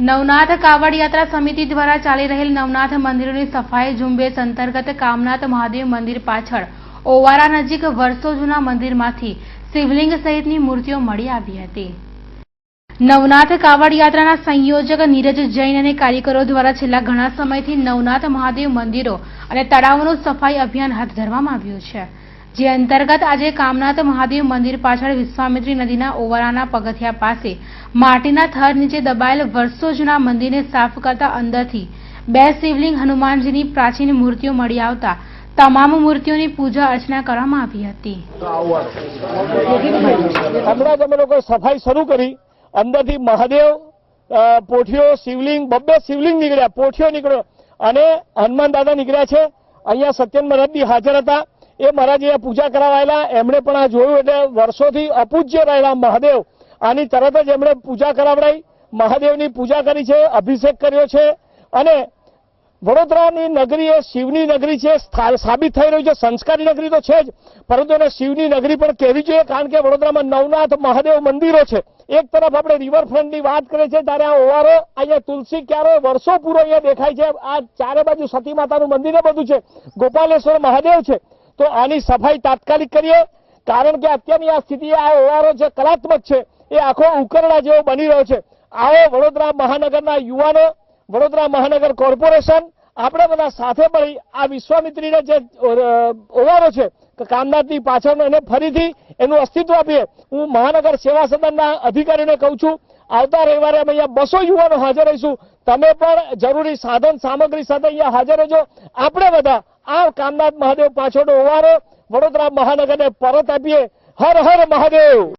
નવનાથ કાવડ યાત્રા સમિતિ દ્વારા ચાલી રહેલ નવનાથ મંદિરોની સફાઈ ઝુંબેશ અંતર્ગત કામનાથ મહાદેવ મંદિર પાછળ ઓવારા નજીક વર્ષો જૂના મંદિરમાંથી શિવલિંગ સહિતની મૂર્તિઓ મળી આવી હતી। નવનાથ કાવડ યાત્રાના સંયોજક નીરજ જૈન અને કાર્યકરો દ્વારા છેલ્લા ઘણા સમયથી નવનાથ મહાદેવ મંદિરો અને તળાવોનું સફાઈ અભિયાન હાથ ધરવામાં આવ્યું છે, જે અંતર્ગત આજે કામનાથ મહાદેવ મંદિર પાછળ વિશ્વામિત્રી નદીના ઓવારાના પગથિયા પાસે માટીના થર નીચે દબાયેલ વર્ષો જૂના મંદિરને સાફ કરતા અંદરથી 2 શિવલિંગ હનુમાનજીની પ્રાચીન મૂર્તિઓ મળી આવતા તમામ મૂર્તિઓની પૂજા અર્ચના કરવામાં આવી હતી। હમણાં જ અમે લોકો સફાઈ શરૂ કરી, અંદરથી મહાદેવ પોઠિયો શિવલિંગ 2 શિવલિંગ નીકળ્યા, પોઠિયો નીકળ્યો અને હનુમાન દાદા નીકળ્યા છે। અહીંયા સત્યન મહારાજજી હાજર હતા, એ મહારાજ પૂજા કરાવાયેલા, એમણે પણ આ જોયું એટલે વર્ષોથી અપૂજ્ય રહેલા મહાદેવ આની તરત જ એમણે પૂજા કરાવડાવી, મહાદેવની પૂજા કરી છે, અભિષેક કર્યો છે અને વડોદરાની નગરી એ શિવની નગરી છે સાબિત થઈ રહ્યું છે। સંસ્કારી નગરી તો છે જ, પરંતુ એને શિવની નગરી પણ કહેવી જોઈએ, કારણ કે વડોદરામાં નવનાથ મહાદેવ મંદિરો છે। એક તરફ આપણે રિવરફ્રન્ટની વાત કરીએ છીએ ત્યારે આ ઓવારો અહીંયા તુલસી ક્યારો વર્ષો પૂરો અહીંયા દેખાય છે, આ ચારે બાજુ સતી માતાનું મંદિર બધું છે, ગોપાલેશ્વર મહાદેવ છે, તો આની સફાઈ તાત્કાલિક કરીએ, કારણ કે અત્યારની આ સ્થિતિ આ ઓવારો જે કલાત્મક છે એ આખો ઉકરડા જેવો બની રહ્યો છે। આવો વડોદરા મહાનગરના યુવાનો, વડોદરા મહાનગર કોર્પોરેશન આપણે બધા સાથે મળી આ વિશ્વામિત્રીને જે ઓવારો છે કામનાથની પાછળનો એને ફરીથી એનું અસ્તિત્વ આપીએ। હું મહાનગર સેવા સદનના અધિકારીઓને કહું છું, આવતા રવિવારે અમે અહીંયા 200 યુવાનો હાજર રહીશું, તમે પણ જરૂરી સાધન સામગ્રી સાથે અહીંયા હાજર રહેજો। આપણે બધા આ કામનાથ મહાદેવ પાછળનો ઓવારો વડોદરા મહાનગરને પરત આપીએ। હર હર મહાદેવ।